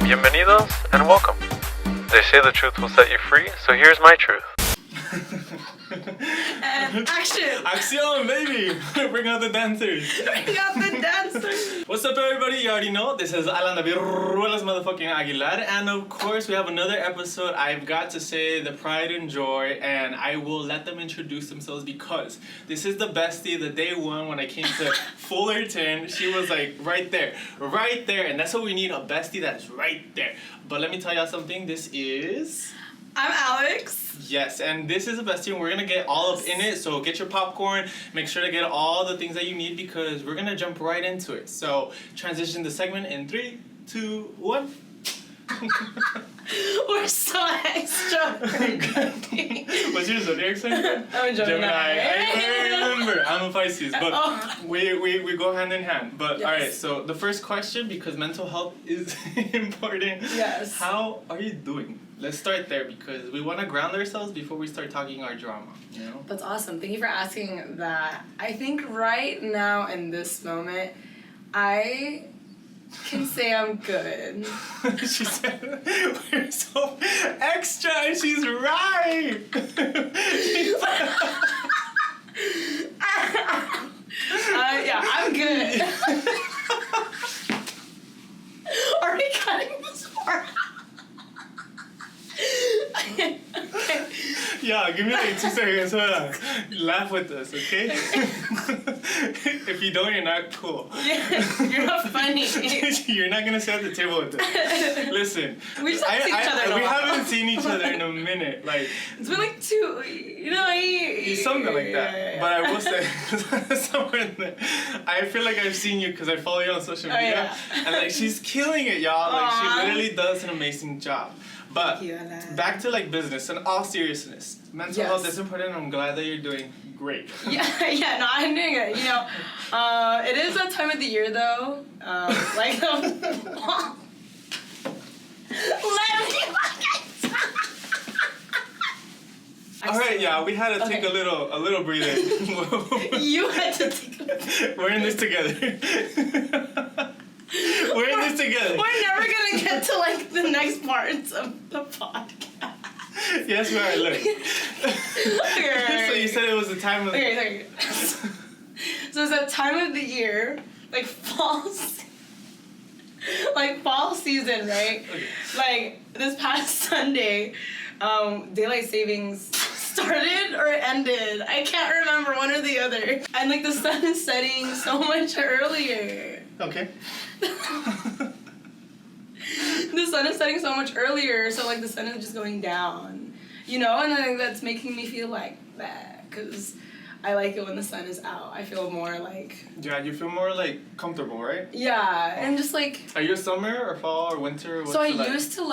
Bienvenidos and welcome. They say the truth will set you free, so here's my truth. And action! Action, baby! Bring out the dancers. Bring out the dancers. What's up, everybody? You already know this is Alecs DeLeon motherfucking Aguilar, and of course we have another episode. I've got to say the pride and joy, and I will let them introduce themselves because this is the bestie. The day one when I came to Fullerton, she was like right there, and that's what we need, a bestie that's right there. But let me tell y'all something. This is. I'm Alex. Yes, and this is a bestie, and we're gonna get all up in it. So get your popcorn. Make sure to get all the things that you need because we're gonna jump right into it. So transition the segment in 3, 2, 1. We're so extra. What's your zodiac sign? I'm a Gemini. I remember. I'm a Pisces, but we go hand in hand. But yes. All right. So the first question, because mental health is important. Yes. How are you doing? Let's start there because we want to ground ourselves before we start talking our drama. You know. That's awesome. Thank you for asking that. I think right now in this moment, I can say I'm good. She said we're so extra, and she's right. Yeah, I'm good. Are we cutting this part? Okay. Yeah, give me like 2 seconds. Hold on. Laugh with us, okay? If you don't, you're not cool. Yeah, you're not funny. You're not gonna sit at the table with us. Listen, We just haven't seen each other in a we while. haven't seen each other in a minute. Like It's been like 2, something like that. Yeah. But I will say, somewhere in there, I feel like I've seen you because I follow you on social media, yeah. and like she's killing it, y'all. Like Aww. she literally does an amazing job. But Thank you, Alex. back to like business and all seriousness. Mental Yes. health is important. I'm glad that you're doing great. Yeah, no, I'm doing it. You know, it is that time of the year though. Like, let me All right, yeah, we had to take Okay. a little breather. You had to take We're in this together. We're in this together. We're never gonna get to like the next parts of the podcast. Yes, we are. Look. Okay. So you said it was the time of. Okay. So it's that time of the year, like fall season, right? Okay. Like this past Sunday, daylight savings started or ended. I can't remember one or the other. And like the sun is setting so much earlier. Okay. The sun is setting so much earlier, so like the sun is just going down, you know, and I think that's making me feel like that because I like it when the sun is out. I feel more like Yeah, you feel more like comfortable, right? yeah, and just like Are you a summer or fall or winter? Or so I like? used to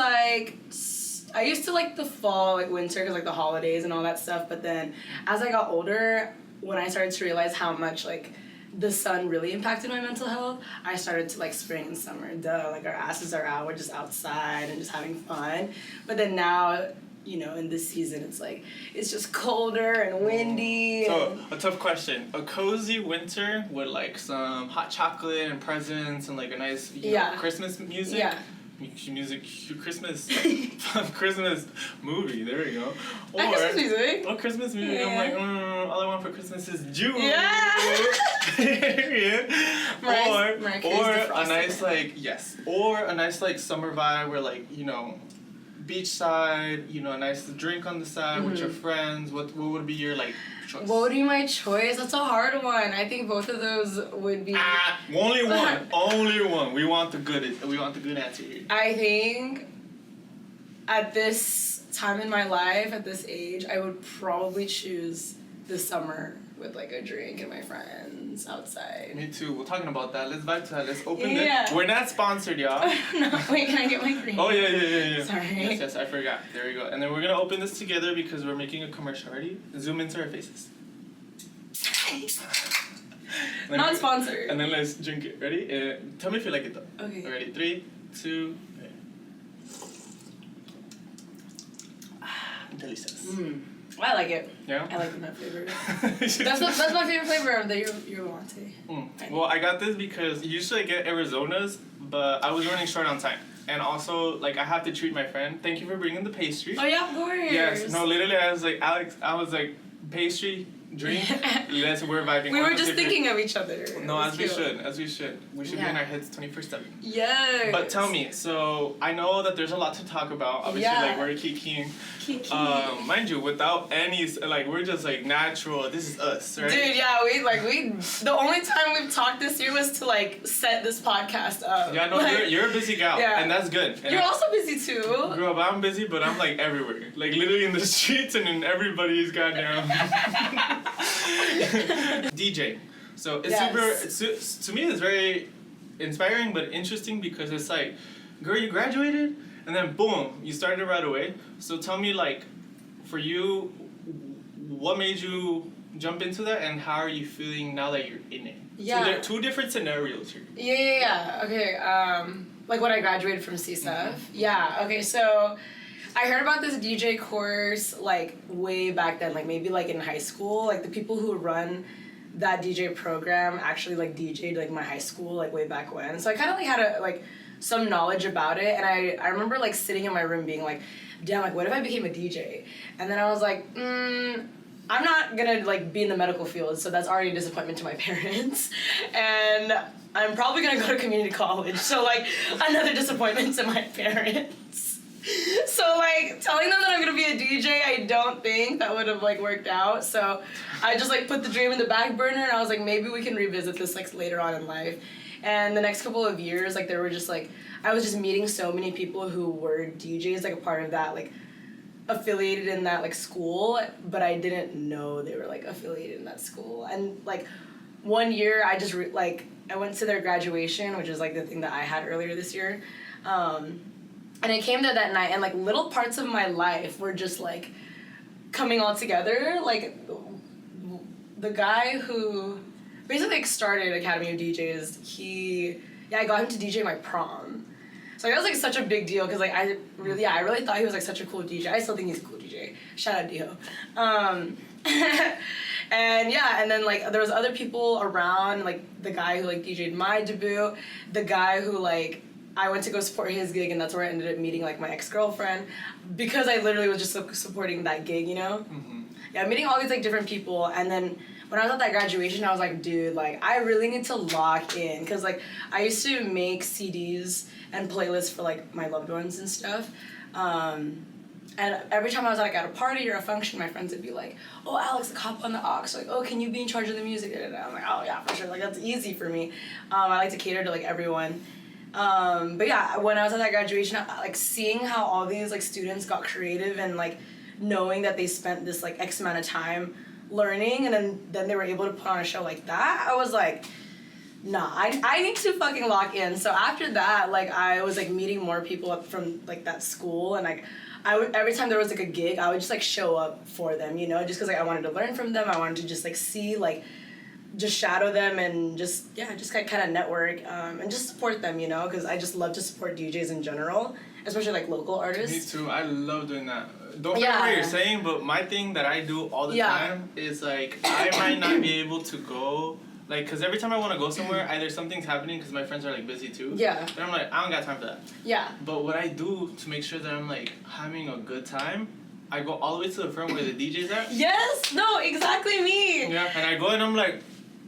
like the fall, like winter, because like the holidays and all that stuff. But then as I got older, when I started to realize how much like the sun really impacted my mental health, I started to like spring and summer. Duh, like our asses are out, we're just outside and just having fun. But then now, you know, in this season, it's like it's just colder and windy. So a tough question: a cozy winter with like some hot chocolate and presents and like a nice you know, Christmas music. Yeah. Christmas movie. There we go. And Christmas music. Oh, Christmas music. Yeah. I'm like, all I want for Christmas is June. Yeah. Yeah. Mariah Carey's or a nice like or a nice like summer vibe where like you know, beachside. You know, a nice drink on the side with your friends. What would be your like choice? What would be my choice? That's a hard one. I think both of those would be. Only one. Only one. We want the good answer here. I think at this time in my life, at this age, I would probably choose the summer with like a drink and my friends outside. Me too. We're talking about that. Let's vibe to that. Let's open Yeah. it. We're not sponsored, y'all. No, wait, can I get my drink? Oh, yeah. Sorry. Yes, I forgot. There we go. And then we're going to open this together because we're making a commercial already. Zoom into our faces. Not sponsored. And then let's drink it. Ready? Tell me if you like it though. Okay. Ready? 3, 2, delicious. I like it. Yeah? I like the nut flavor. That's my favorite flavor of the yerba mate. Well, I got this because usually I get Arizona's, but I was running short on time. And also, like, I have to treat my friend. Thank you for bringing the pastry. Oh yeah, of course. Yes. No, literally, I was like, Alex, pastry, drink, we're vibing. We were just thinking of each other. No, as we should. We should be in our heads 24/7. Yes. But tell me, so I know that there's a lot to talk about. Obviously, like, we're kikiing. Mind you, without any, like, we're just, like, natural. This is us, right? Dude, yeah, the only time we've talked this year was to, like, set this podcast up. Yeah, no, like, you're a busy gal, and that's good. And you're also busy, too. Girl, I'm busy, but I'm, like, everywhere. Like, literally in the streets and in everybody's goddamn... DJ. So it's to me it's very inspiring but interesting because it's like, girl, you graduated and then boom, you started right away. So tell me, like, for you, what made you jump into that and how are you feeling now that you're in it? Yeah. So there are two different scenarios here. Yeah. Okay. Like when I graduated from CSUF. Mm-hmm. Yeah. Okay. So I heard about this DJ course, like, way back then, like, maybe, like, in high school. Like, the people who run that DJ program actually, like, DJ'd, like, my high school, like, way back when. So I kind of, like, had, some knowledge about it. And I remember, like, sitting in my room being like, damn, like, what if I became a DJ? And then I was like, I'm not gonna, like, be in the medical field, so that's already a disappointment to my parents. And I'm probably gonna go to community college, so, like, another disappointment to my parents. So, like, telling them that I'm gonna be a DJ, I don't think that would have, like, worked out. So I just, like, put the dream in the back burner, and I was like, maybe we can revisit this, like, later on in life. And the next couple of years, like, there were just, like, I was just meeting so many people who were DJs, like, a part of that, like, affiliated in that, like, school, but I didn't know they were, like, affiliated in that school. And, like, one year, I just, I went to their graduation, which is, like, the thing that I had earlier this year. And I came there that night, and, like, little parts of my life were just, like, coming all together. Like, the guy who basically, like, started Academy of DJs, I got him to DJ my prom. So that was, like, such a big deal, because, like, I really thought he was, like, such a cool DJ. I still think he's a cool DJ. Shout out Dio. And then, like, there was other people around, like, the guy who, like, DJ'd my debut, the guy who, like, I went to go support his gig, and that's where I ended up meeting, like, my ex-girlfriend, because I literally was just supporting that gig, you know? Mm-hmm. Yeah, meeting all these, like, different people, and then when I was at that graduation, I was like, dude, like, I really need to lock in, because, like, I used to make CDs and playlists for, like, my loved ones and stuff, and every time I was, like, at a party or a function, my friends would be like, oh, Alex, like, hop on the aux, like, oh, can you be in charge of the music? And I'm like, oh, yeah, for sure, like, that's easy for me. I like to cater to, like, everyone. But yeah, when I was at that graduation, like, seeing how all these, like, students got creative and, like, knowing that they spent this, like, X amount of time learning and then they were able to put on a show like that, I was like, nah, I need to fucking lock in. So after that, like, I was, like, meeting more people up from, like, that school, and, like, every time there was, like, a gig, I would just, like, show up for them, you know, just because, like, I wanted to learn from them, I wanted to just, like, see, like, just shadow them and just kind of network and just support them, you know, because I just love to support DJs in general, especially, like, local artists. Me too. I love doing that. Don't forget what you're saying, but my thing that I do all the time is, like, I might not be able to go, like, because every time I want to go somewhere, either something's happening because my friends are, like, busy too. Yeah. And I'm like, I don't got time for that. Yeah. But what I do to make sure that I'm, like, having a good time, I go all the way to the front where the DJ's at. Yes! No, exactly me! Yeah, and I go and I'm like,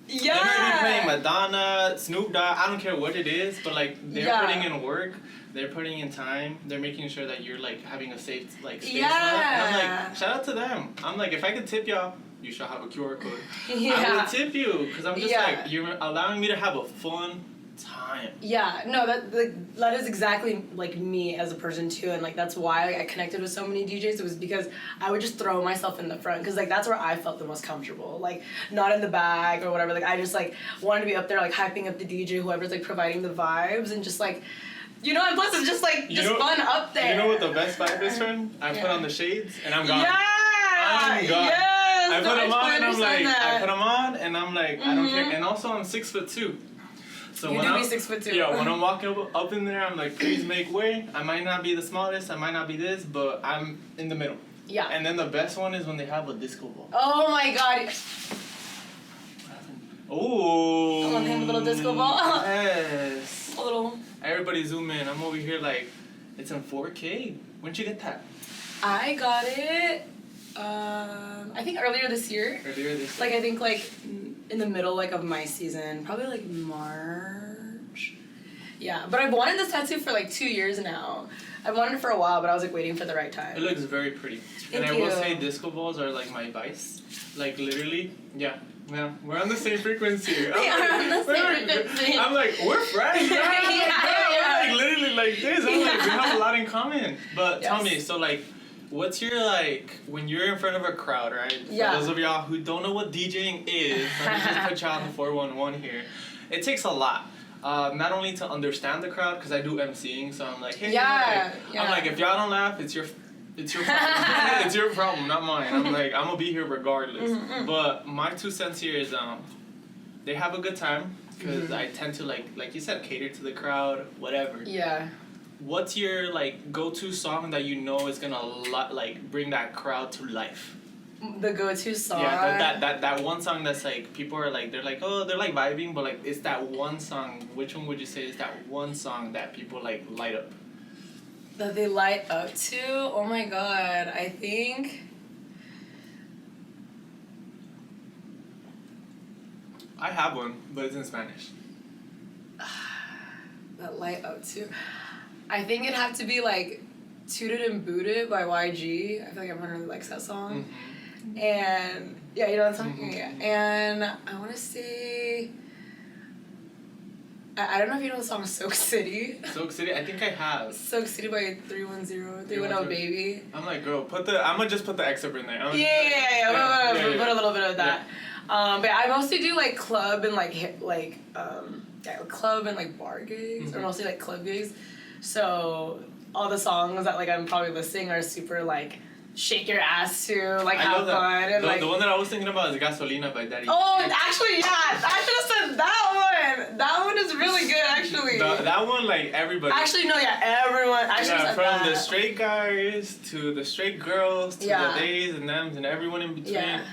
yeah. They might be playing Madonna, Snoop Dogg, I don't care what it is, but, like, they're putting in work, they're putting in time, they're making sure that you're, like, having a safe, like, space. Yeah. And I'm like, shout out to them. I'm like, if I could tip y'all, you should have a QR code. I would tip you, because I'm just like, you're allowing me to have a fun time. Yeah, no, that is exactly, like, me as a person too, and, like, that's why, like, I connected with so many DJs. It was because I would just throw myself in the front, because, like, that's where I felt the most comfortable, like, not in the back or whatever. Like, I just, like, wanted to be up there, like, hyping up the DJ, whoever's, like, providing the vibes, and just, like, you know, and plus it's just, like, fun up there. You know what the best vibe is, friend? I put on the shades and I'm gone. Yeah! I'm gone. Yes! I put them on and I'm like, I don't care. And also I'm 6'2". So you do be 6'2". Yeah, when I'm walking up in there, I'm like, please make way. I might not be the smallest, I might not be this, but I'm in the middle. Yeah. And then the best one is when they have a disco ball. Oh my god. Oh. I want to have a little disco ball. Yes. a little. Everybody zoom in. I'm over here like, it's in 4K. When'd you get that? I got it, I think earlier this year. Like, I think, like, in the middle, like, of my season. Probably, like, March. Yeah, but I've wanted this tattoo for, like, 2 years now. I've wanted it for a while, but I was, like, waiting for the right time. It looks very pretty. Thank and you. I will say disco balls are, like, my vice. Like, literally, yeah, we're on the same frequency. I'm like, we're friends. We're like literally like this. I'm like, we have a lot in common. But yes. Tell me, so like, what's your like when you're in front of a crowd, right? Yeah. For those of y'all who don't know what DJing is, let me just put y'all on the 411 here. It takes a lot. Not only to understand the crowd, because I do MCing, so I'm like, hey, I'm like, if y'all don't laugh, it's your problem. It's your problem, not mine. I'm like, I'm gonna be here regardless. But my 2 cents here is they have a good time because I tend to like you said, cater to the crowd, whatever. Yeah. What's your like go-to song that you know is gonna like bring that crowd to life? The go-to song. Yeah, that one song that's like people are like they're like vibing, but like it's that one song. Which one would you say is that one song that people like light up? That they light up to? Oh my god, I think... I have one, but it's in Spanish. That light up to... I think it'd have to be like Tooted and Booted by YG. I feel like everyone really likes that song. And, yeah, you know what I'm talking about? Yeah. And I want to say... I don't know if you know the song Soak City. Soak City? I think I have. Soak City by 310 Baby. I'm like, girl, I'm gonna just put the excerpt in there. Yeah. Put a little bit of that. Yeah. But I mostly do like club and club and like bar gigs, or mostly like club gigs. So all the songs that like I'm probably listening are super like shake your ass to, like have fun and the one that I was thinking about is Gasolina by Daddy. Oh, actually, yeah, I should have said that one. That one is really good, actually. That one, like everybody. Actually, no, yeah, everyone. I should have said from that. the straight guys to the straight girls to the theys and thems and everyone in between. Yeah.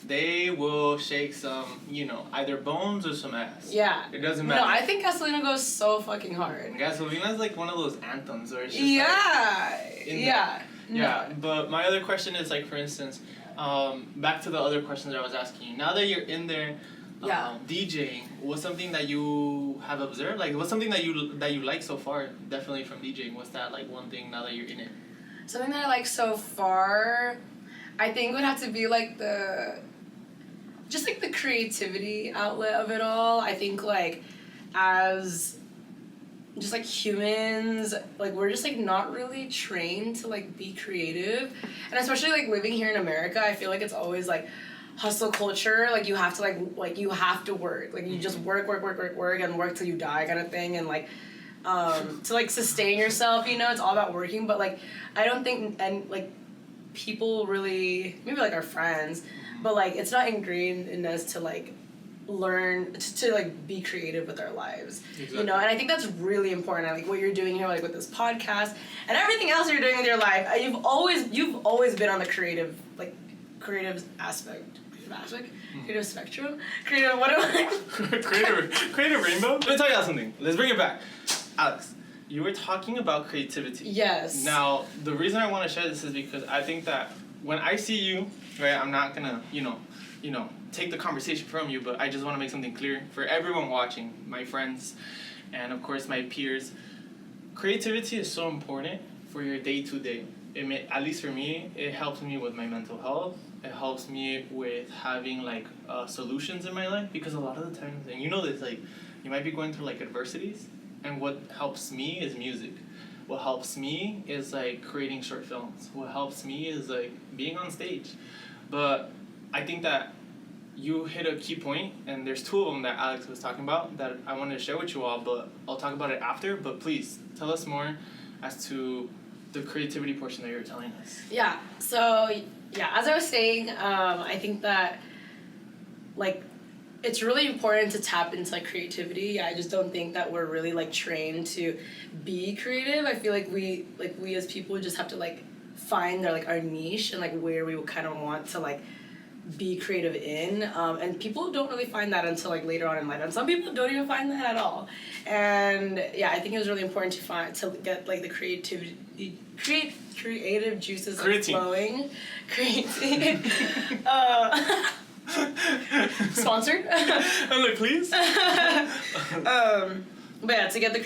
They will shake some, either bones or some ass. Yeah. It doesn't matter. No, I think Gasolina goes so fucking hard. Gasolina is like one of those anthems where it's just Yeah, but my other question is like, for instance, back to the other questions that I was asking you. Now that you're in there, DJing, what's something that you have observed? Like, what's something that you like so far? Definitely from DJing. What's that like one thing now that you're in it? Something that I like so far, I think would have to be like the creativity outlet of it all. I think like as just like humans, like we're just like not really trained to like be creative, and especially like living here in America, I feel like it's always like hustle culture. Like you have to like you have to work, like you just work and work till you die kind of thing, and like to like sustain yourself, it's all about working. But like I don't think like people really, maybe like our friends, but like it's not ingrained in us to like learn to like be creative with our lives. Exactly. And I think that's really important. I like what you're doing here, like with this podcast and everything else you're doing with your life. You've always been on the creative spectrum, creative rainbow. Let me tell y'all something. Let's bring it back. Alex, you were talking about creativity. Yes. Now, the reason I want to share this is because I think that when I see you, right, I'm not gonna, take the conversation from you, but I just want to make something clear for everyone watching, my friends, and of course my peers. Creativity is so important for your day-to-day. At least for me, it helps me with my mental health. It helps me with having like solutions in my life, because a lot of the times, and this, like you might be going through like adversities, and what helps me is music. What helps me is like creating short films. What helps me is like being on stage. But I think that you hit a key point, and there's 2 of them that Alex was talking about that I wanted to share with you all, but I'll talk about it after. But please, tell us more as to the creativity portion that you were telling us. Yeah, so, as I was saying, I think that, like, it's really important to tap into, like, creativity. I just don't think that we're really, like, trained to be creative. I feel like we as people just have to, like, find our niche and, like, where we kind of want to, like, be creative in, and people don't really find that until like later on in life, and some people don't even find that at all. And yeah, I think it was really important to get like the creative juices like, flowing. Creating. Sponsored. I'm like, please. But yeah, to get the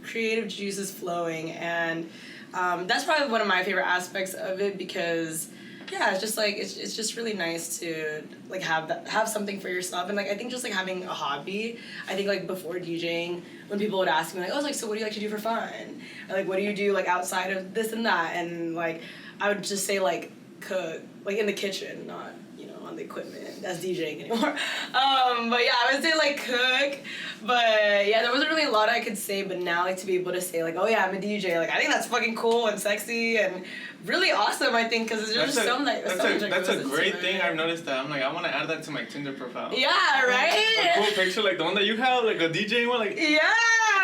creative juices flowing, and that's probably one of my favorite aspects of it, because yeah, it's just like it's just really nice to like have something for yourself. And like I think just like having a hobby, I think like before DJing, when people would ask me like, oh, like, so what do you like to do for fun, or like what do you do like outside of this and that, and like I would just say like cook, like in the kitchen, not on the equipment that's DJing anymore. But yeah, I would say like cook. But yeah, there wasn't really a lot I could say, but now like to be able to say like, oh yeah, I'm a DJ, like I think that's fucking cool and sexy and really awesome, I think, because it's just something that's a great thing. I've noticed that. I'm like, I want to add that to my Tinder profile. Yeah, right? A cool picture like the one that you have, like a DJ one, like yeah,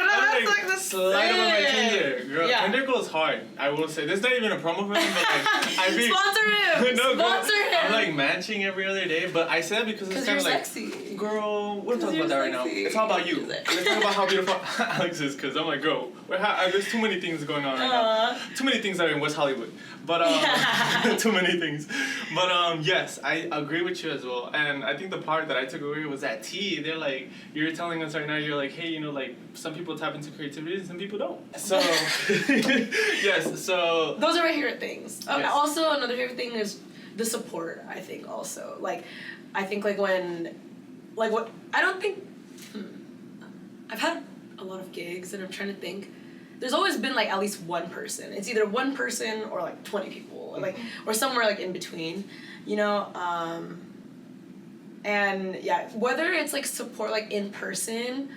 that's like the slide over my Tinder. Girl, yeah. Tinder goes hard, I will say. This is not even a promo for him, but like I be sponsor him. No, sponsor him. I'm like matching every other day, but I say that because it's kind of like sexy. Girl, we'll talk about that right now. It's all about you. Let's talk about how beautiful Alex is, because I'm like, girl, there's too many things going on right now. Too many things that are in West Hollywood. But too many things. But yes, I agree with you as well. And I think the part that I took away was that tea. They're like, you're telling us right now, you're like, hey, like some people tap into creativity and some people don't. So yes, so those are my favorite things. Yes. Also, another favorite thing is the support. I think also like, I think like when, like what I don't think. I've had a lot of gigs, and I'm trying to think. There's always been like at least one person. It's either one person or like 20 people, or like or somewhere like in between, and yeah, whether it's like support like in person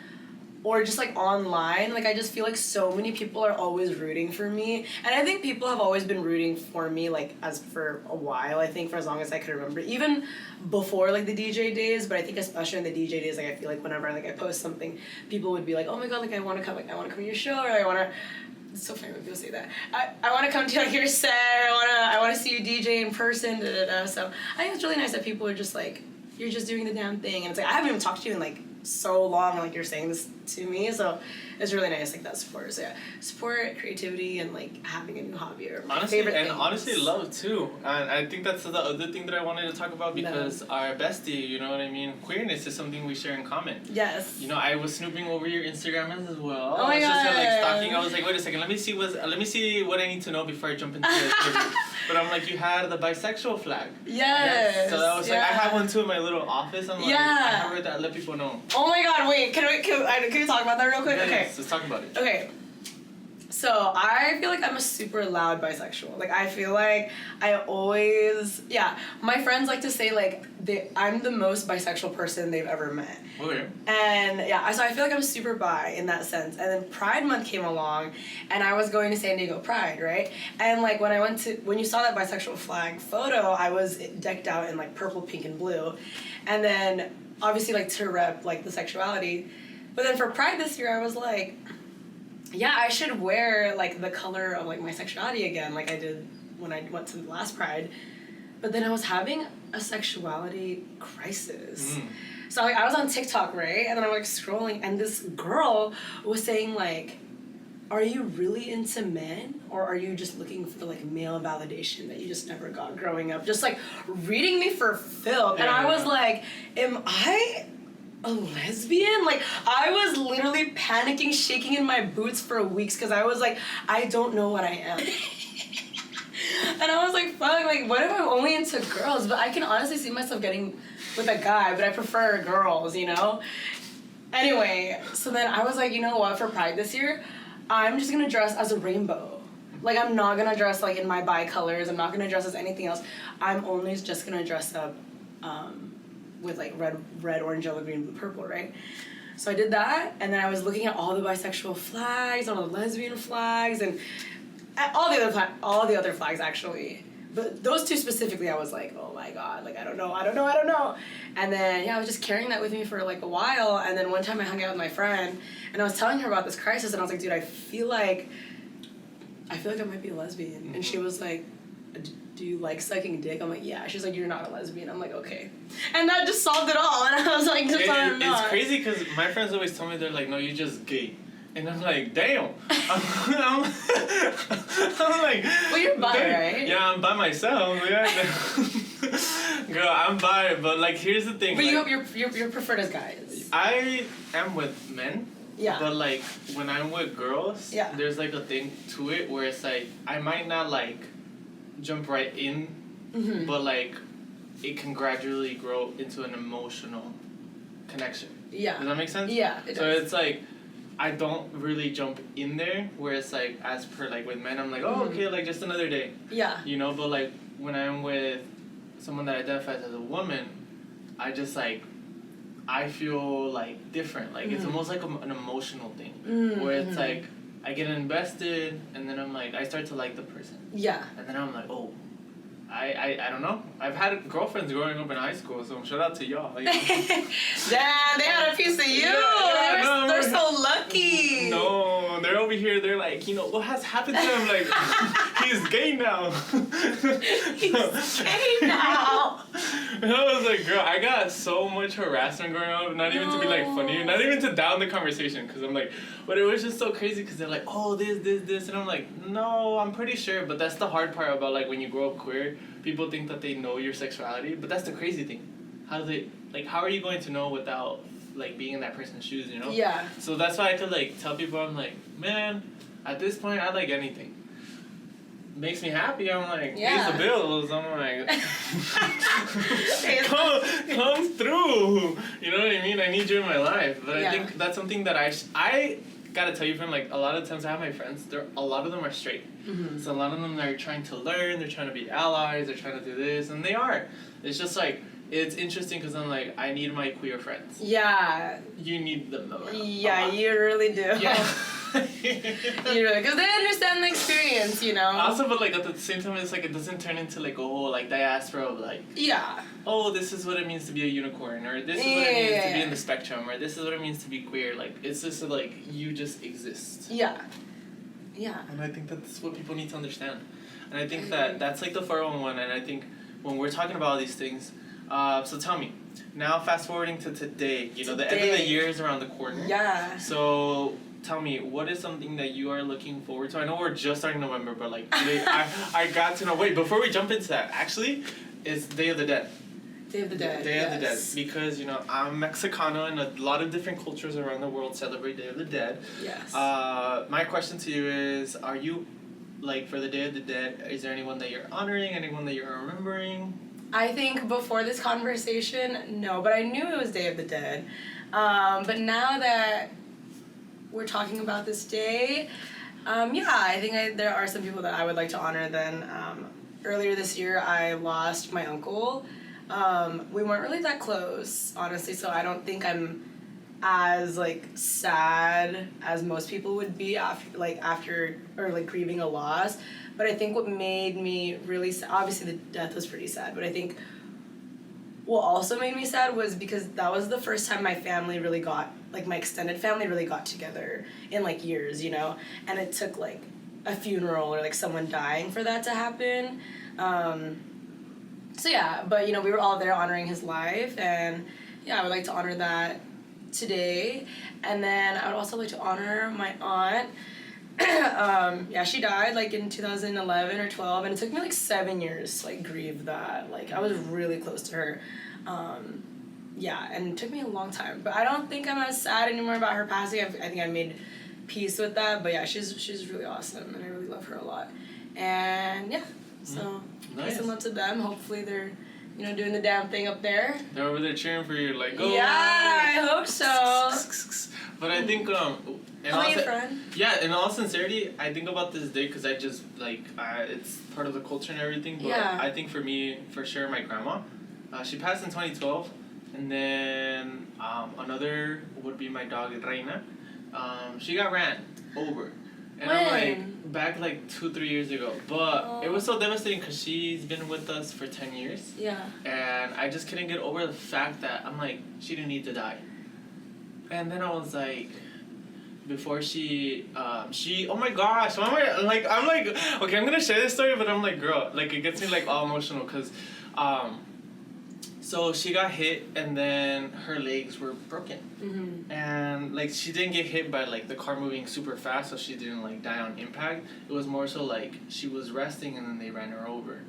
or just like online, like I just feel like so many people are always rooting for me, and I think people have always been rooting for me like as for a while. I think for as long as I can remember, even before like the DJ days, but I think especially in the DJ days, like I feel like whenever like I post something, people would be like, oh my god, like I want to come to your show, or I want to. It's so funny when people say that. I want to come to like your set. I want to see you DJ in person. So I think it's really nice that people are just like, you're just doing the damn thing, and it's like I haven't even talked to you in like so long, and like you're saying this to me, so it's really nice, like that support. So yeah, support, creativity, and like having a new hobby are my favorite things. Honestly, love too. And I think that's the other thing that I wanted to talk about, because our bestie, you know what I mean, queerness is something we share in common. Yes. I was snooping over your Instagram as well. Oh my god. I was just like stalking. I was like, wait a second, let me see what I need to know before I jump into this. But I'm like, you had the bisexual flag. Yes. So that was like, I have one too in my little office. I'm like, I have heard that. Let people know. Oh my god, wait, can we talk about that real quick? Yeah, okay. Yes, let's talk about it. Okay. So I feel like I'm a super loud bisexual. Like I feel like I always, my friends like to say like I'm the most bisexual person they've ever met. Okay. And so I feel like I'm super bi in that sense. And then Pride Month came along, and I was going to San Diego Pride, right? And like when you saw that bisexual flag photo, I was decked out in like purple, pink, and blue. And then obviously like to rep like the sexuality. But then for Pride this year, I was like, yeah, I should wear like the color of like my sexuality again, like I did when I went to the last Pride. But then I was having a sexuality crisis. So like I was on TikTok, right? And then I'm like scrolling, and this girl was saying like, are you really into men, or are you just looking for like male validation that you just never got growing up? Just like reading me for filth. And I was like, am I a lesbian? Like I was literally panicking, shaking in my boots for weeks, because I was like, I don't know what I am. And I was like, fuck, like what if I'm only into girls? But I can honestly see myself getting with a guy, but I prefer girls, Anyway, so then I was like, you know what, for Pride this year, I'm just gonna dress as a rainbow. Like I'm not gonna dress like in my bi colors. I'm not gonna dress as anything else. I'm only just gonna dress up with like red, orange, yellow, green, blue, purple, right? So I did that, and then I was looking at all the bisexual flags, all the lesbian flags, and all the other flags actually. But those two specifically, I was like, oh my god, like I don't know. And then I was just carrying that with me for like a while, and then one time I hung out with my friend, and I was telling her about this crisis, and I was like, dude, I feel like I might be a lesbian. And she was like, do you like sucking dick? I'm like, yeah. She's like, you're not a lesbian. I'm like, okay. And that just solved it all. And I was like, it's crazy because my friends always tell me, they're like, no, you're just gay. And I'm like, damn. I'm like, well, you're bi, right? Yeah, I'm by myself. Yeah. Girl, I'm bi, but like, here's the thing. But like, you're preferred as guys. I am with men. Yeah. But like, when I'm with girls, yeah. there's like a thing to it where it's like, I might not like jump right in, mm-hmm. but like, it can gradually grow into an emotional connection. Yeah. Does that make sense? Yeah, it so does. It's like, I don't really jump in there where it's like, as per like with men, I'm like, oh, okay, like just another day. Yeah. You know, but like when I'm with someone that identifies as a woman, I just like, I feel like different. Like it's almost like an emotional thing where it's like, I get invested and then I'm like, I start to like the person. Yeah. And then I'm like, oh. I don't know. I've had girlfriends growing up in high school, so shout out to y'all. Like, damn, they had a piece of you. Yeah, they're so lucky. No, they're over here. They're like, you know, what has happened to him? Like, he's gay now. He's gay now. And I was like, girl, I got so much harassment growing up. Not even to be like funny, not even to down the conversation, because I'm like, but it was just so crazy because they're like, oh, this, and I'm like, no, I'm pretty sure. But that's the hard part about like when you grow up queer. People think that they know your sexuality, but that's the crazy thing. How are you going to know without like being in that person's shoes, you know? Yeah. So that's why I could like tell people, I'm like, man, at this point I like anything. Makes me happy. I'm like, pays the bills. I'm like, come through. You know what I mean? I need you in my life. But I think that's something that I gotta tell you, from like a lot of times I have my friends, a lot of them are straight. Mm-hmm. So a lot of them are trying to learn, they're trying to be allies, they're trying to do this, and they are. It's just like, it's interesting because I'm like, I need my queer friends. Yeah. You need them though. Yeah, you really do. Yeah. You really, because they understand the experience, you know. Also, but like at the same time, it's like it doesn't turn into like a whole like diaspora of like, yeah, oh, this is what it means to be a unicorn, or this is what it means to be in the spectrum, or this is what it means to be queer. Like it's just like you just exist. Yeah. Yeah. And I think that's what people need to understand. And I think that's like the 411. And I think when we're talking about all these things, so tell me, now fast forwarding to today, you know, the end of the year is around the corner. Yeah. So tell me, what is something that you are looking forward to? I know we're just starting November, but like, today, I got to know, wait, before we jump into that, actually, it's Day of the Dead. Day of the Dead. Day of the Dead. Because, you know, I'm Mexicano and a lot of different cultures around the world celebrate Day of the Dead. Yes. My question to you is, are you, like, for the Day of the Dead, is there anyone that you're honoring, anyone that you're remembering? I think before this conversation, no, but I knew it was Day of the Dead. But now that we're talking about this day, I think there are some people that I would like to honor then. Earlier this year, I lost my uncle. We weren't really that close, honestly, so I don't think I'm as, like, sad as most people would be after grieving a loss. But I think what made me really sad, obviously the death was pretty sad, but I think what also made me sad was because that was the first time my family really got, like, my extended family really got together in, like, years, you know? And it took, like, a funeral or, like, someone dying for that to happen. So, yeah, but, you know, we were all there honoring his life, and, yeah, I would like to honor that today. And then I would also like to honor my aunt. She died, like, in 2011 or 12, and it took me, like, 7 years to, like, grieve that. Like, I was really close to her. And it took me a long time. But I don't think I'm as sad anymore about her passing. I think I made peace with that. But, yeah, she's really awesome, and I really love her a lot. And, yeah, so peace and love to them. Hopefully they're, you know, doing the damn thing up there. They're over there cheering for you, like, go! Yeah, I hope so. But I think, in all sincerity, I think about this day because I just, like, it's part of the culture and everything. But I think for me, for sure, my grandma, she passed in 2012. And then another would be my dog, Reina. She got ran over. And when? I'm like, back like 2-3 years ago. But it was so devastating because she's been with us for 10 years. Yeah. And I just couldn't get over the fact that I'm like, she didn't need to die. And then I was like, before she oh my gosh, why am I like, I'm like, okay, I'm gonna share this story, but I'm like, girl, like it gets me like all emotional because so she got hit and then her legs were broken. And like she didn't get hit by like the car moving super fast, so she didn't like die on impact. It was more so like she was resting and then they ran her over.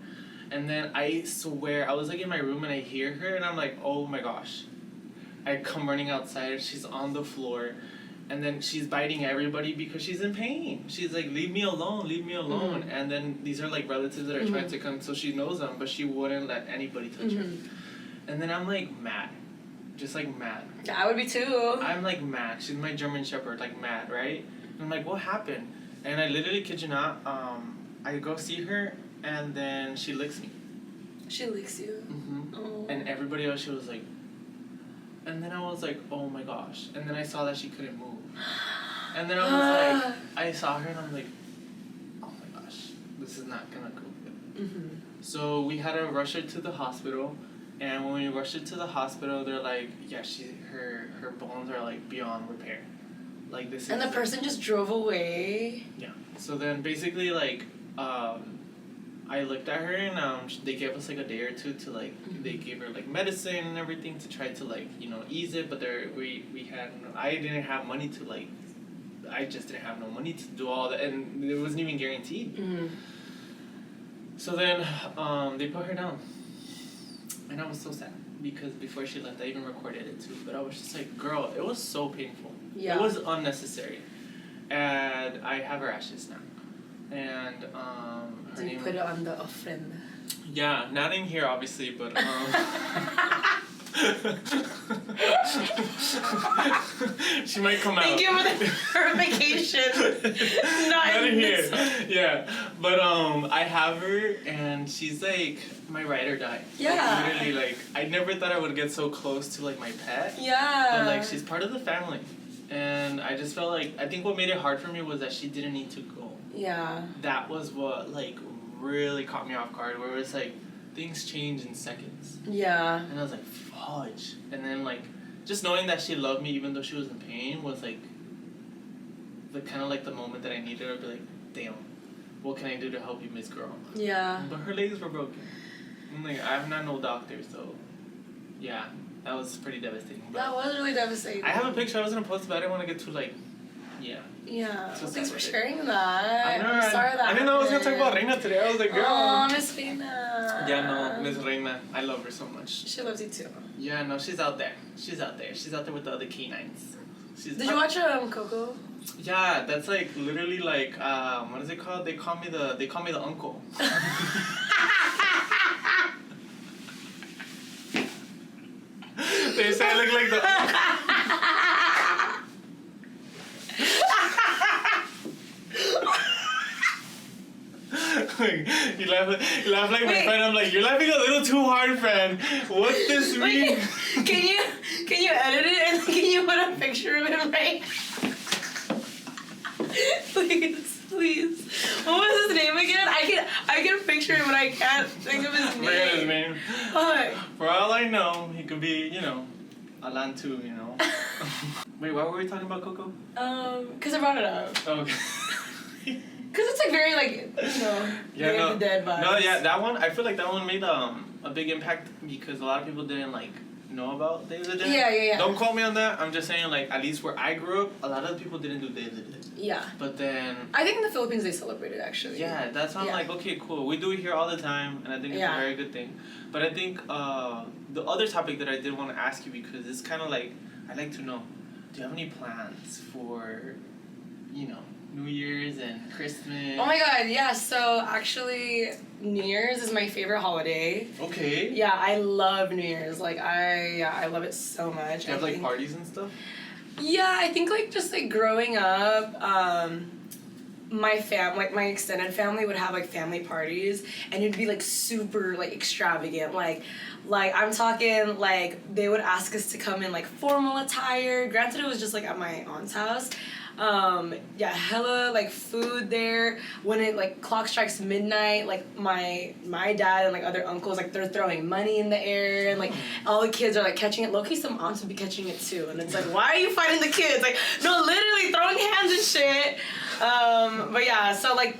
And then I swear I was like in my room and I hear her and I'm like, oh my gosh. I come running outside, she's on the floor, and then she's biting everybody because she's in pain. She's like, leave me alone, leave me alone. And then these are like relatives that are trying to come, so she knows them, but she wouldn't let anybody touch her. And then I'm like mad, just like mad. I would be too. I'm like mad. She's my German Shepherd, like mad, right? And I'm like, what happened? And I literally kid you not, I go see her, and then she licks me. She licks you. Oh. And everybody else, she was like. And then I was like, oh my gosh. And then I saw that she couldn't move. And then I was like, I saw her and I'm like, oh my gosh, this is not gonna go good. So we had to rush her to the hospital. And when we rushed her to the hospital, they're like, yeah, her bones are like beyond repair. Like this. And the person just drove away. Yeah. So then basically like, I looked at her and they gave us like a day or two to like they gave her like medicine and everything to try to like, you know, ease it, but I didn't have money to like, I just didn't have no money to do all that, and it wasn't even guaranteed. So then they put her down and I was so sad because before she left I even recorded it too, but I was just like, girl, it was so painful. It was unnecessary, and I have her ashes now. And Do you put it on the ofrenda? Yeah, not in here obviously, but she might come out. Thank you for the clarification. Not in here. This. Yeah, but I have her and she's like my ride or die. Yeah. Like, literally, like I never thought I would get so close to like my pet. Yeah. But like she's part of the family, and I just felt like I think what made it hard for me was that she didn't need to go. Yeah. That was what like really caught me off guard, where it's like things change in seconds. Yeah. And I was like, fudge. And then like just knowing that she loved me even though she was in pain was like the kind of like the moment that I needed her to be like, damn, what can I do to help you, Miss Girl? Yeah. But her legs were broken. I'm like, I'm not no doctor, so yeah, that was pretty devastating. But that was really devastating. I have a picture I was gonna post, but I didn't want to get too like, yeah. Well, thanks for sharing that. I know, I'm sorry that I didn't know I was gonna talk about Reina today. I was like, girl. Oh, Miss Reina. Yeah, no, Miss Reina. I love her so much. She loves you too. Yeah, no, she's out there. She's out there. She's out there with the other canines. Did you watch Coco? Yeah, that's like literally like what is it called? They call me the uncle. They say I look like the uncle. You laugh like my friend. I'm like, you're laughing a little too hard, friend. What's this mean? Can you edit it and can you put a picture of him right? Please. What was his name again? I can picture him, but I can't think of his name. For all I know, he could be, you know, Alan too, you know. Wait, why were we talking about Coco? Cause I brought it up. Okay. Cause it's like very like, you know, the dead vibes. No, yeah, that one, I feel like that one made a big impact because a lot of people didn't like know about Day of the Dead. Yeah. Don't quote me on that. I'm just saying, like, at least where I grew up, a lot of people didn't do Day of the Dead. Yeah. But then I think in the Philippines they celebrate it actually. Yeah, that's why I'm like, okay, cool. We do it here all the time, and I think it's a very good thing. But I think the other topic that I did want to ask you, because it's kind of like, I'd like to know, do you have any plans for, you know, New Year's and Christmas? Oh my god, yeah. So actually, New Year's is my favorite holiday. Okay. Yeah, I love New Year's. Like I love it so much. Do you have like parties and stuff? Yeah, I think like just like growing up, my my extended family would have like family parties, and it'd be like super like extravagant. Like I'm talking like they would ask us to come in like formal attire. Granted, it was just like at my aunt's house. Hella like food there. When it like clock strikes midnight, like my dad and like other uncles, like they're throwing money in the air, and like all the kids are like catching it. Low-key, some aunts would be catching it too, and it's like, why are you fighting the kids? Like, no, literally throwing But yeah, so like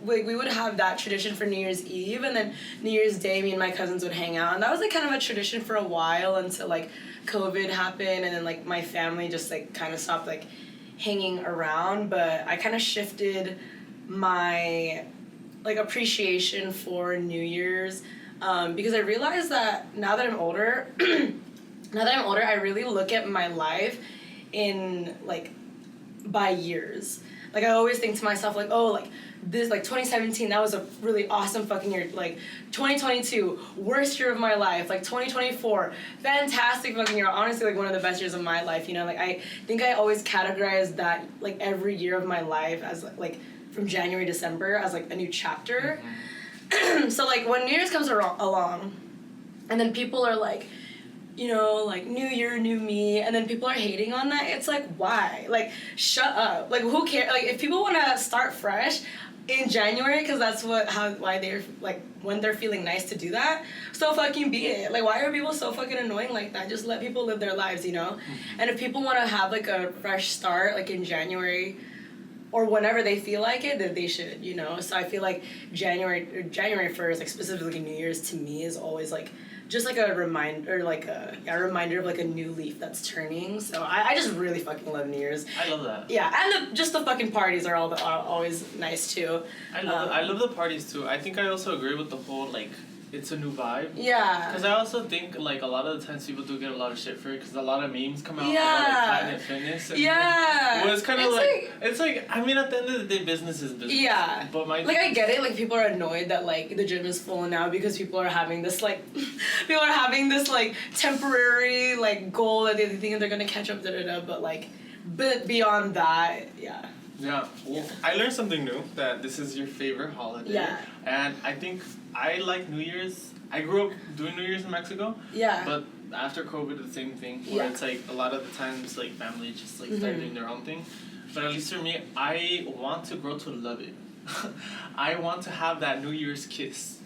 we would have that tradition for New Year's Eve, and then New Year's Day, me and my cousins would hang out, and that was like kind of a tradition for a while until like COVID happened, and then like my family just like kind of stopped like hanging around. But I kind of shifted my like appreciation for New Year's because I realized that now that I'm older, I really look at my life in like by years. Like I always think to myself like, oh, like this, like 2017, that was a really awesome fucking year. Like 2022, worst year of my life. Like 2024, fantastic fucking year. Honestly, like one of the best years of my life. You know, like I think I always categorize that like every year of my life as like from January, December as like a new chapter. Mm-hmm. So like when New Year's comes along, and then people are like, you know, like, new year, new me, and then people are hating on that, it's like, why? Like, shut up. Like, who cares? Like, if people want to start fresh in January, because that's why they're, like, when they're feeling nice to do that, so fucking be it. Like, why are people so fucking annoying like that? Just let people live their lives, you know? Mm-hmm. And if people want to have, like, a fresh start, like, in January, or whenever they feel like it, then they should, you know? So I feel like January 1st, like, specifically New Year's, to me, is always, like, just like a reminder, like a reminder of like a new leaf that's turning. So I just really fucking love New Year's. I love that. Yeah, and just the fucking parties are always nice too. I love the parties too. I think I also agree with the whole like it's a new vibe. Yeah. Because I also think like a lot of the times people do get a lot of shit for it because a lot of memes come out yeah. about like Planet Fitness. And yeah. Well, it's kind of like it's like I mean at the end of the day business is business. Yeah. But I get it. Like people are annoyed that like the gym is full now because people are having this like temporary like goal that they think they're gonna catch up. But beyond that, yeah. Yeah. Well, I learned something new that this is your favorite holiday. Yeah. And I think I like New Year's. I grew up doing New Year's in Mexico. Yeah. But after COVID, the same thing. Where it's like a lot of the times, like family just like start doing their own thing. But at least for me, I want to grow to love it. I want to have that New Year's kiss.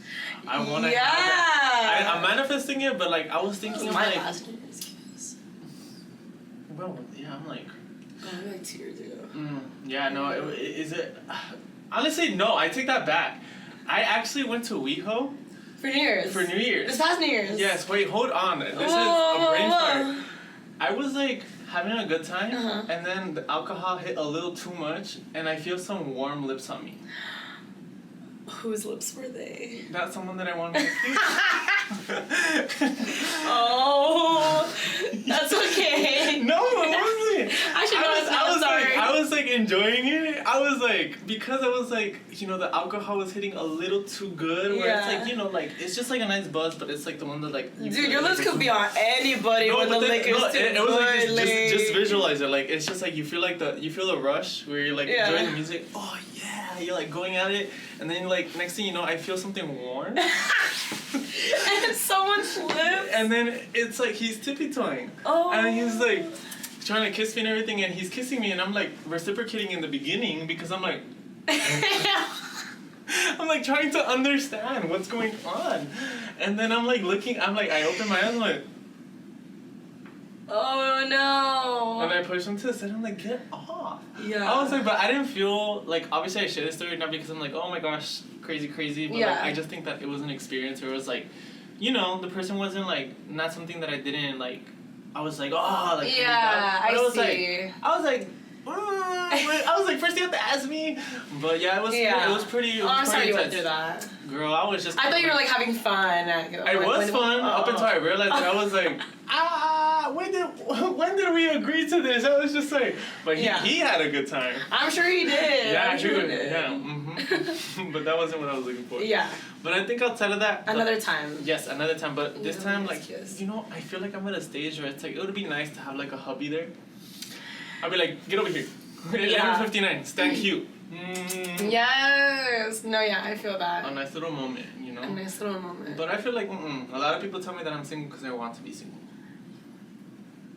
I want to have that. I'm manifesting it, but like I was thinking of like. Last New Year's kiss. Well, yeah, I'm like. Maybe like 2 years ago. Yeah, no, is it... Honestly, no, I take that back. I actually went to WeHo. For New Year's? For New Year's. This past New Year's? Yes, wait, hold on. This is a brain fart. I was like having a good time, and then the alcohol hit a little too much, and I feel some warm lips on me. Whose lips were they? That's someone that I wanted to kiss. Oh, that's okay. No, it wasn't. I was like enjoying it. I was like, because I was like, you know, the alcohol was hitting a little too good. Where it's like, you know, like it's just like a nice buzz, but it's like the one that like. Dude, your lips could be on anybody when the liquor's too good. It was like just visualize it. Like it's just like you feel the rush where you're like enjoying the music. Oh yeah, you're like going at it, and then like next thing you know, I feel something warm. And it's someone's lips. And then it's like he's tippy-toeing. Oh. And he's like trying to kiss me and everything, and he's kissing me, and I'm like reciprocating in the beginning because I'm like I'm like trying to understand what's going on. And then I'm like looking, I open my eyes, I'm like, oh no. And I push him to the side, I'm like, get off. Yeah. I was like, but I didn't feel like, obviously I share this story not because I'm like, oh my gosh, crazy, but like I just think that it was an experience where it was like, you know, the person wasn't like, not something that I didn't like, I was like, oh, like, yeah, I was see. I was like, first you have to ask me, but yeah, it was pretty. I'm sorry you went through that. Girl, I was just. I thought you were like having fun. It was fun up until I realized that I was like, when did we agree to this? I was just like, but he had a good time. I'm sure he did. Yeah, I'm sure he did. Yeah, but that wasn't what I was looking for. Yeah. But I think outside of that. Another time. Yes, another time. But this time, like, you know, I feel like I'm at a stage where it's like, it would be nice to have like a hubby there. I'd be like, get over here. 11:59, stand cute. Yes. No, yeah, I feel that. A nice little moment, you know? A nice little moment. But I feel like, a lot of people tell me that I'm single because I want to be single.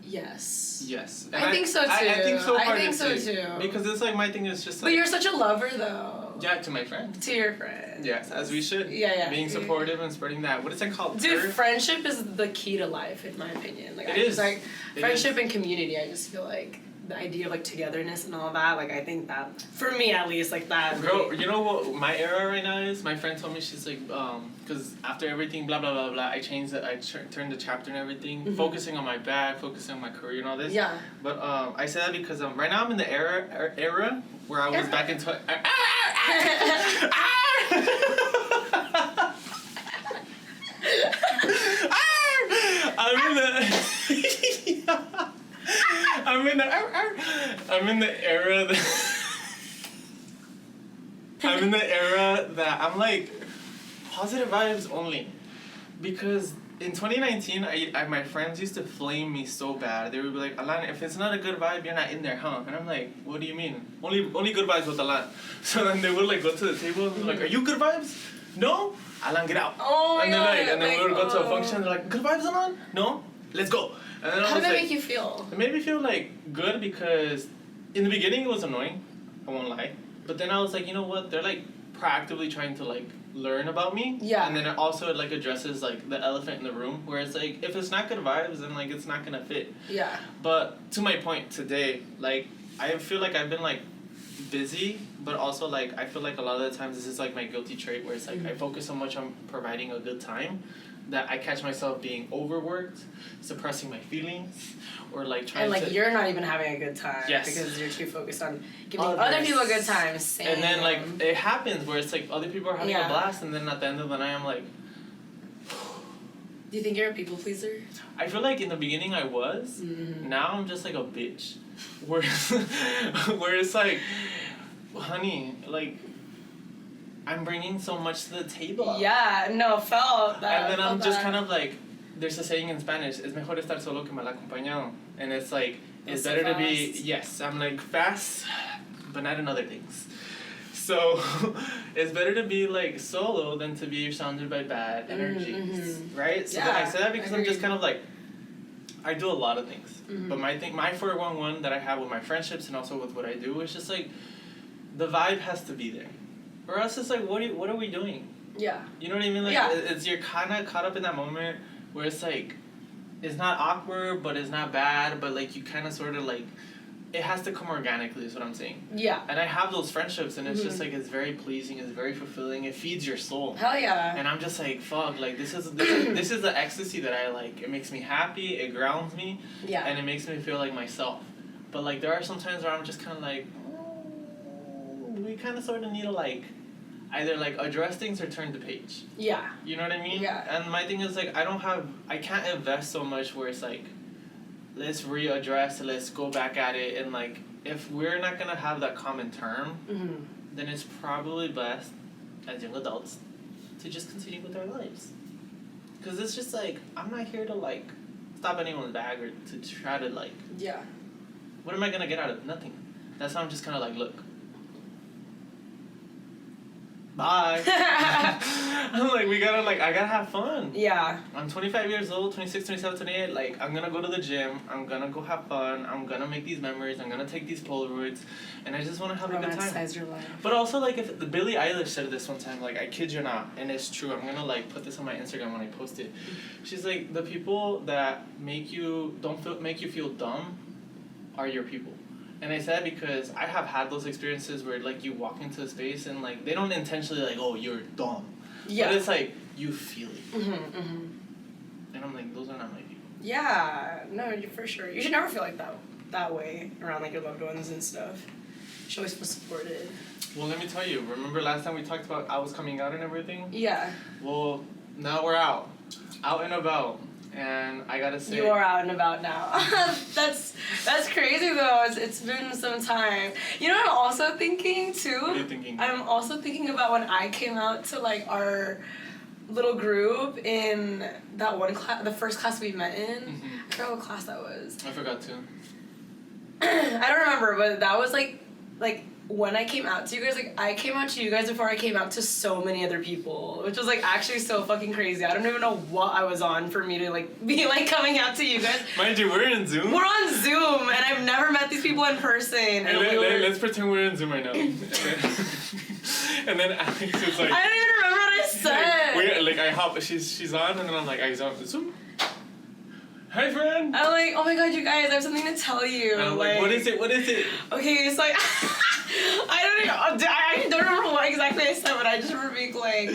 Yes. Yes. And I think so too. I think so I think so too. Because it's like my thing is just like. But you're such a lover though. Yeah, to my friends. To your friends. Yes, as we should. Yeah. Being supportive and spreading that. What is it called? Dude, friendship is the key to life, in my opinion. Like, it is. Like, friendship and community, I just feel like. the idea of like togetherness and all that. Like I think that for me at least, like that. Girl, really, you know what my era right now is? My friend told me, she's like, because after everything, blah, blah, blah, blah, I changed it. I turned the chapter and everything, focusing on my bag, focusing on my career and all this. Yeah. But I say that because right now I'm in the era where I was back in... I'm in the era that I'm like positive vibes only, because in 2019 my friends used to flame me so bad. They would be like, Alan, if it's not a good vibe, you're not in there, huh? And I'm like, what do you mean? Only good vibes with Alan. So then they would like go to the table and be like, are you good vibes? No? Alan, get out. Oh my God, And then we would go to a function. They're like, good vibes, Alan? No? Let's go. And then How did that make you feel? It made me feel like good, because in the beginning it was annoying. I won't lie. But then I was like, you know what? They're like proactively trying to like learn about me. Yeah. And then it also like addresses like the elephant in the room, where it's like, if it's not good vibes, then like it's not gonna fit. Yeah. But to my point today, like I feel like I've been like busy, but also like I feel like a lot of the times this is like my guilty trait, where it's like I focus so much on providing a good time that I catch myself being overworked, suppressing my feelings, or like trying And like to... you're not even having a good time. Yes. Because you're too focused on giving Others. other people a good time. Same. And then like it happens where it's like other people are having Yeah. a blast, and then at the end of the night I'm like... Do you think you're a people pleaser? I feel like in the beginning I was. Now I'm just like a bitch. Where it's like, honey, like I'm bringing so much to the table. Yeah, no, felt that. And then I'm felt just that. kind of like, there's a saying in Spanish, es mejor estar solo que mal acompañado. And it's like, it's So better to be, fast. yes, I'm like fast, but not in other things. So it's better to be like solo than to be surrounded by bad energies, right? So then I Yeah, say that because I'm just agreed. kind of like, I do a lot of things. But my 411 that I have with my friendships and also with what I do is just like, the vibe has to be there. Or else it's like, what are we doing? Yeah. You know what I mean? Like, Yeah. it's you're kind of caught up in that moment where it's like, it's not awkward, but it's not bad, but like you kind of sort of like, it has to come organically is what I'm saying. Yeah. And I have those friendships, and it's just like, it's very pleasing, it's very fulfilling, it feeds your soul. Hell yeah. And I'm just like, fuck, like this is the ecstasy that I like. It makes me happy, it grounds me, Yeah. and it makes me feel like myself. But like there are some times where I'm just kind of like, we kind of sort of need to like either like address things or turn the page. Yeah. You know what I mean? Yeah. And my thing is like, I can't invest so much where it's like, let's readdress, let's go back at it, and like if we're not gonna have that common term, then it's probably best as young adults to just continue with our lives. Because it's just like, I'm not here to like stop anyone's bag or to try to like, Yeah. what am I gonna get out of it? Nothing. That's why I'm just kind of like, look, bye. I'm like, I gotta have fun. Yeah. I'm 25 years old, 26, 27, 28, like, I'm gonna go to the gym, I'm gonna go have fun, I'm gonna make these memories, I'm gonna take these Polaroids, and I just wanna have a good time. Romanticize your life. But also, like, if the Billie Eilish said this one time, like, I kid you not, and it's true, I'm gonna, like, put this on my Instagram when I post it. She's like, the people that make you feel dumb are your people. And I said because I have had those experiences where, like, you walk into a space and, like, they don't intentionally, like, oh, you're dumb. Yeah. But it's like, you feel it. And I'm like, those are not my people. Yeah. No, for sure. You should never feel like that way around like your loved ones and stuff. You should always feel supported. Well, let me tell you, remember last time we talked about I was coming out and everything? Yeah. Well, now we're out and about. And I gotta say, You are out and about now. That's crazy though. It's been some time. You know what I'm also thinking too? What are you thinking? I'm also thinking about when I came out to like our little group in that one class, the first class we met in. I forgot what class that was. I forgot to. I don't remember, but that was like when I came out to you guys, like I came out to you guys before I came out to so many other people, which was like actually so fucking crazy. I don't even know what I was on for me to like be like coming out to you guys. Mind you, we're in Zoom. We're on Zoom, and I've never met these people in person. And Let's pretend we're in Zoom right now. And then Alex is like, I don't even remember what I said. I hop. She's on, and then I'm like, I on Zoom. Hi, friend. I'm like, oh my god, you guys, I have something to tell you. And I'm like, what is it? What is it? Okay, it's like, I don't remember what exactly I said, but I just remember being like,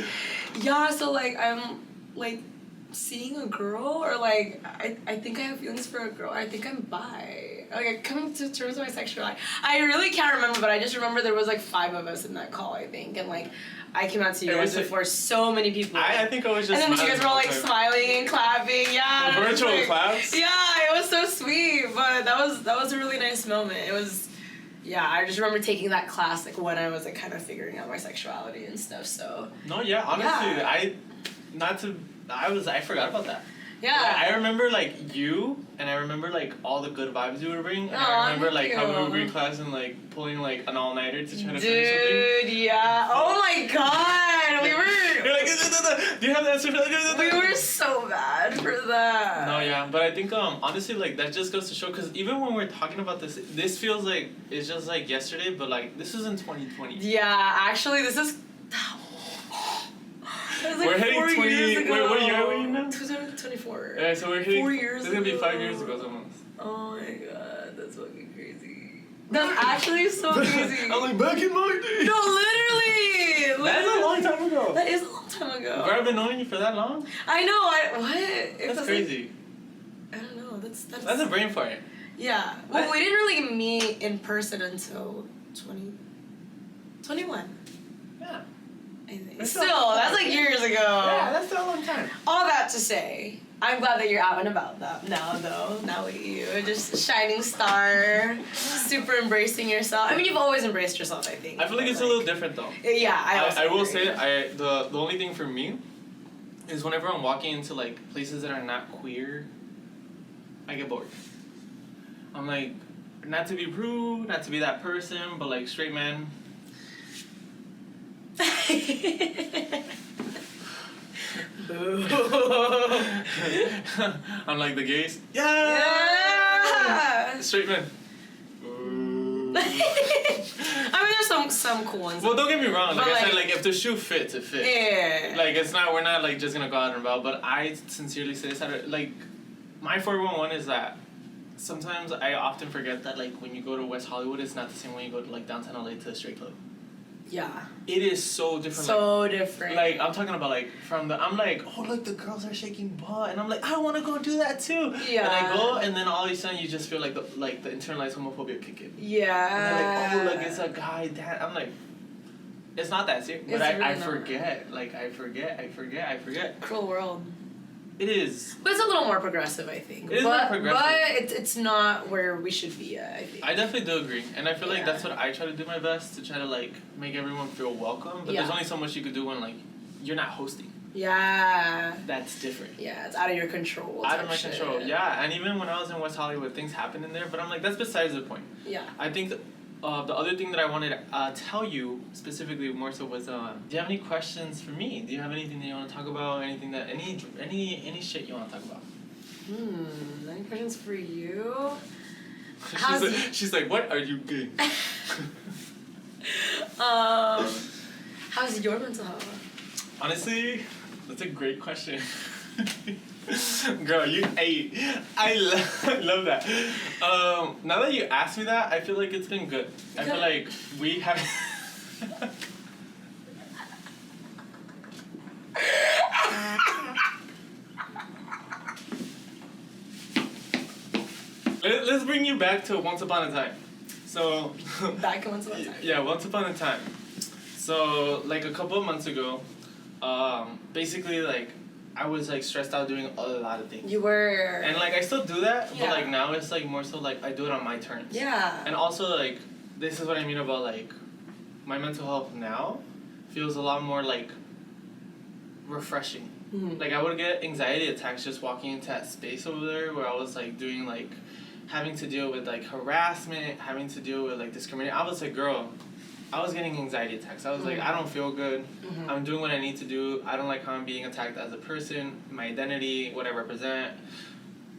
yeah, so like, I'm like seeing a girl, or like, I think I have feelings for a girl, I think I'm bi. Like, coming to terms with my sexuality. I really can't remember, but I just remember there was like 5 of us in that call, I think, and like, I came out to you guys before so many people. I think I was just. And then you guys were all like smiling and clapping, yeah. The virtual like, claps. Yeah, it was so sweet, but that was a really nice moment. It was, yeah. I just remember taking that class like when I was like kind of figuring out my sexuality and stuff. So. No, yeah, honestly, yeah. I forgot about that. Yeah. I remember like you, and I remember like all the good vibes you would bring, and Aw, I remember like thank how we you. would be in class and like pulling like an all-nighter to try to finish something. Dude, yeah. Oh my god, we were. You're like, do you have the answer for that? We were so bad for that. No, yeah, but I think honestly like that just goes to show, because even when we're talking about this feels like it's just like yesterday, but like this was in 2020. Yeah, actually, this is. That was like We're heading 4 years 20. ago. What year are we in now? 2024. Yeah, so we're hitting. 4 years This is gonna be ago. 5 years ago almost. Oh my god, that's fucking crazy. That's actually so crazy. I'm like, back in my day. No, literally. That's a long time ago. That is a long time ago. Bro, I've been knowing you for that long? I know. What? It That's was crazy. Like, I don't know. That's a brain fart. Yeah. Well, we didn't really meet in person until 2021. Yeah. I think. That's Still, still- that's like years ago. Yeah, that's still a long time. All that to say, I'm glad that you're out and about now, though. Now look at you. Just a shining star, super embracing yourself. I mean, you've always embraced yourself, I think. I feel like it's a little different though. Yeah, I will agree. say, the only thing for me is whenever I'm walking into like places that are not queer, I get bored. I'm like, not to be rude, not to be that person, but like straight man. Boo. I'm like the gays. Yeah. Straight men. I mean, there's some cool ones. Well, don't get me wrong. Like But, I said, like- like if the shoe fits, it fits. Yeah. Like we're not like just gonna go out and about. But I sincerely say this. Like, my 411 is that sometimes I often forget that like when you go to West Hollywood, it's not the same when you go to like downtown LA to a straight club. Yeah. It is so different. So different. Like I'm talking about like I'm like, oh look, the girls are shaking butt, and I'm like, I want to go do that too. Yeah. And I go, and then all of a sudden you just feel like the internalized homophobia kick in. Yeah. And they're like, oh look, it's a guy. That I'm like, it's not that serious. But It's I really not. forget. Like I forget. Cruel world. It is. But it's a little more progressive, I think. It is more progressive. But it's not where we should be at, I think. I definitely do agree, and I feel like Yeah. that's what I try to do my best to try to like make everyone feel welcome. But there's Yeah. only so much you could do when like you're not hosting. Yeah. That's different. Yeah, it's out of your control. Out type of my shit. control. Yeah, and even when I was in West Hollywood, things happened in there. But I'm like, that's besides the point. Yeah. I think the other thing that I wanted to tell you specifically more so was, do you have any questions for me? Do you have anything that you want to talk about? Anything that any shit you want to talk about? Any questions for you? She's like, what are you gay? How's your mental health? Honestly, that's a great question. Girl, you ate. I love that. Now that you asked me that, I feel like it's been good. I feel like we have. Let's bring you back to once upon a time. So. Back in once upon a time. Yeah, once upon a time. So like a couple of months ago, basically like I was like stressed out doing a lot of things. You were. And like I still do that, Yeah. but like now it's like more so like I do it on my terms. Yeah. And also like this is what I mean about like my mental health now feels a lot more like refreshing. Mhm. Like I would get anxiety attacks just walking into that space over there where I was like doing like having to deal with like harassment, having to deal with like discrimination. I was like, girl, I was getting anxiety attacks. I was like, I don't feel good. Mhm. I'm doing what I need to do. I don't like how I'm being attacked as a person, my identity, what I represent,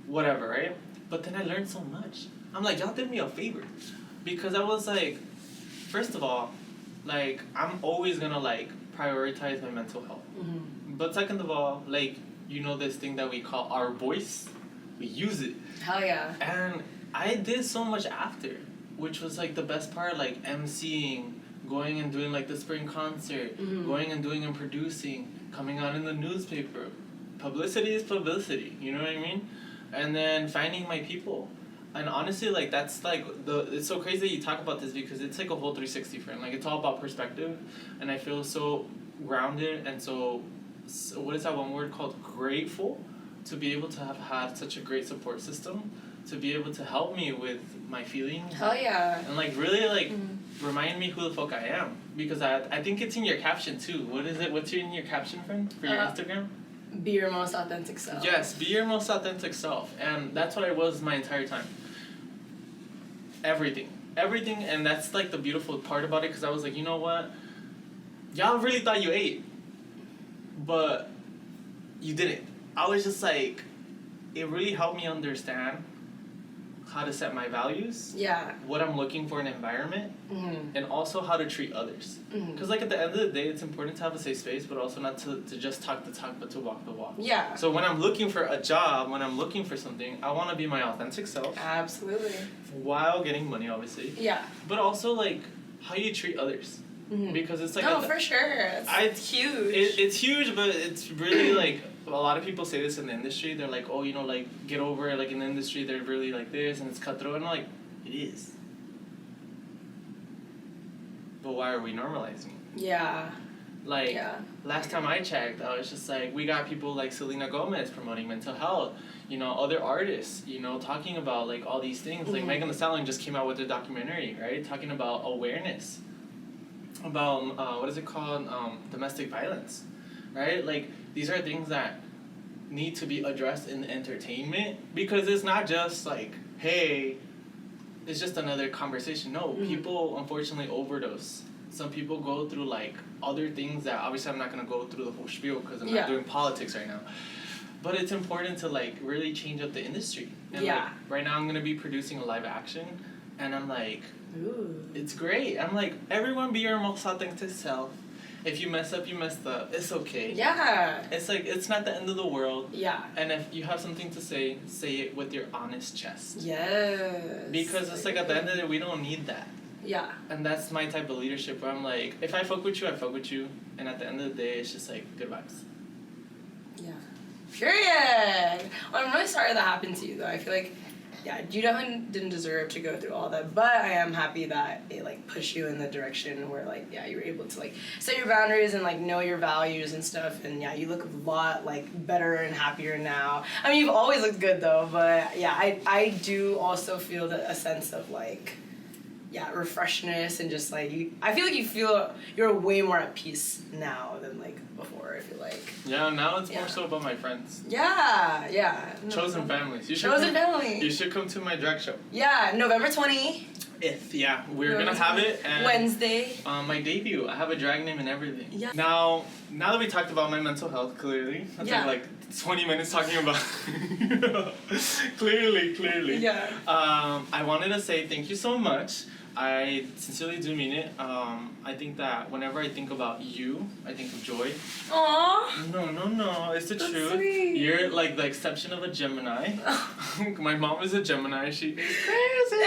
whatever, right? But then I learned so much. I'm like, y'all did me a favor. Because I was like, first of all, like, I'm always gonna like prioritize my mental health. Mhm. But second of all, like, you know this thing that we call our voice? we use it. Hell yeah. And I did so much after, which was like the best part, like emceeing, going and doing like the spring concert, going and doing and producing, coming out in the newspaper. Publicity is publicity, you know what I mean? And then finding my people. And honestly, like that's like it's so crazy that you talk about this because it's like a whole 360 frame. Like it's all about perspective, and I feel so grounded and so what is that one word called? Grateful to be able to have had such a great support system, to be able to help me with my feelings. Hell yeah. And like really like remind me who the fuck I am, because I think it's in your caption too. What is it? What's in your caption, friend, for your Instagram? Be your most authentic self. Yes, be your most authentic self, and that's what I was my entire time. Everything, and that's like the beautiful part about it, because I was like, you know what, y'all really thought you ate, but you didn't. I was just like, it really helped me understand how to set my values, what I'm looking for in an environment, and also how to treat others. Because like at the end of the day, it's important to have a safe space, but also not to just talk the talk, but to walk the walk. Yeah. So when I'm looking for a job, when I'm looking for something, I want to be my authentic self. Absolutely. While getting money, obviously. Yeah. But also like how you treat others. Because it's like... No, for sure. It's huge. It's huge, but it's really like... A lot of people say this in the industry. They're like, oh, you know, like, get over it. Like, in the industry, they're really like this, and it's cutthroat. And I'm like, it is. But why are we normalizing it? Yeah. Like, last time I checked, I was just like, we got people like Selena Gomez promoting mental health. You know, other artists, you know, talking about, like, all these things. Like, Megan Thee Stallion just came out with a documentary, right? Talking about awareness. About, what is it called? Domestic violence. Right? Like, these are things that need to be addressed in entertainment, because it's not just like, hey, it's just another conversation. No, people unfortunately overdose. Some people go through like other things that obviously I'm not going to go through the whole spiel because I'm not doing politics right now. But it's important to like really change up the industry. And like, right now I'm going to be producing a live action, and I'm like, it's great. I'm like, everyone be your most authentic self. If you mess up, you messed up. It's okay. Yeah. It's like, it's not the end of the world. Yeah. And if you have something to say it with your honest chest. Yes. Because it's like at the end of the day, we don't need that. Yeah. And that's my type of leadership, where I'm like, if I fuck with you, I fuck with you. And at the end of the day, it's just like, good vibes. Yeah. Period. Well, I'm really sorry that happened to you, though. I feel like, you definitely didn't deserve to go through all that, but I am happy that it, like, pushed you in the direction where, like, you were able to, like, set your boundaries and, like, know your values and stuff, and, you look a lot, like, better and happier now. I mean, you've always looked good, though, but, I do also feel a sense of, like, refreshness and just, like, I feel like you're way more at peace now than, like, before, I feel like. Yeah, now it's more so about my friends. Yeah. Chosen families. Family. You should come to my drag show. Yeah, November 20th. We're gonna have it. And Wednesday. My debut. I have a drag name and everything. Yeah. Now that we talked about my mental health, clearly. I think like 20 minutes talking about clearly. Yeah. I wanted to say thank you so much. I sincerely do mean it. I think that whenever I think about you, I think of joy. Aww. No, it's the That's truth. Sweet. You're like the exception of a Gemini. My mom is a Gemini. She is crazy.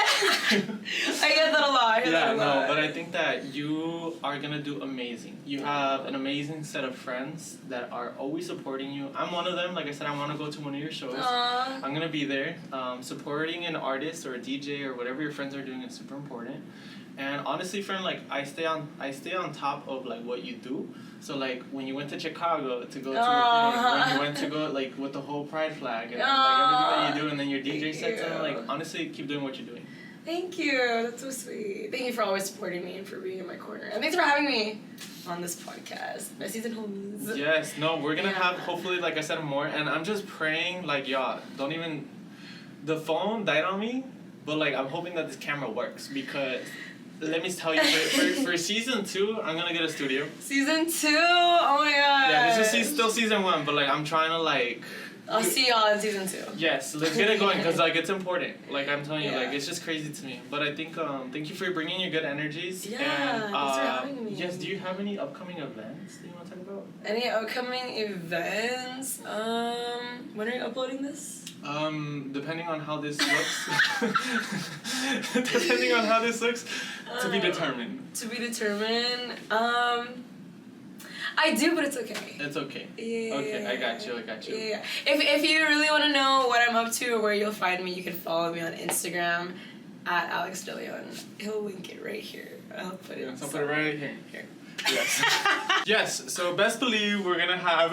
I get that a lot. But I think that you are gonna do amazing. You have an amazing set of friends that are always supporting you. I'm one of them. Like I said, I want to go to one of your shows. Aww. I'm gonna be there. Supporting an artist or a DJ or whatever your friends are doing is super important. And honestly, friend, like I stay on top of like what you do. So like when you went to Chicago to go to when you went to go like with the whole pride flag and like everything that you do, and then your DJ sets and like honestly keep doing what you're doing. Thank you. That's so sweet. Thank you for always supporting me and for being in my corner. And thanks for having me on this podcast. Besties and Homies. Yes, no, we're gonna have hopefully, like I said, more. And I'm just praying, like, y'all, don't even. The phone died on me, but like I'm hoping that this camera works, because let me tell you, for season 2, I'm gonna get a studio. Season 2? Oh my god. Yeah, this is still season 1, but like I'm trying to like I'll see y'all in season 2. Yes, let's get it going because like it's important. Like I'm telling you, Yeah. like it's just crazy to me. But I think thank you for bringing your good energies. Yeah, and, thanks for having me. Yes, do you have any upcoming events that you want to talk about? Any upcoming events? When are you uploading this? Depending on how this looks. Depending on how this looks, to be determined. To be determined. I do, but it's okay. It's okay. Yeah. Okay, I got you. Yeah. If you really want to know what I'm up to or where you'll find me, you can follow me on Instagram at Alecs DeLeon. He'll link it right here. I'll put it. So put it right here. Here. Yes. Yes. So best believe we're gonna have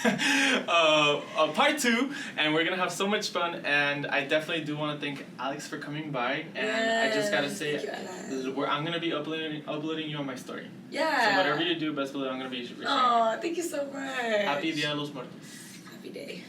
a part 2, and we're gonna have so much fun. And I definitely do want to thank Alex for coming by. And I just gotta say, I'm gonna be uploading you on my story. Yeah. So whatever you do, best believe I'm gonna be. Oh, thank you so much. Happy Dia de los Muertos. Happy day.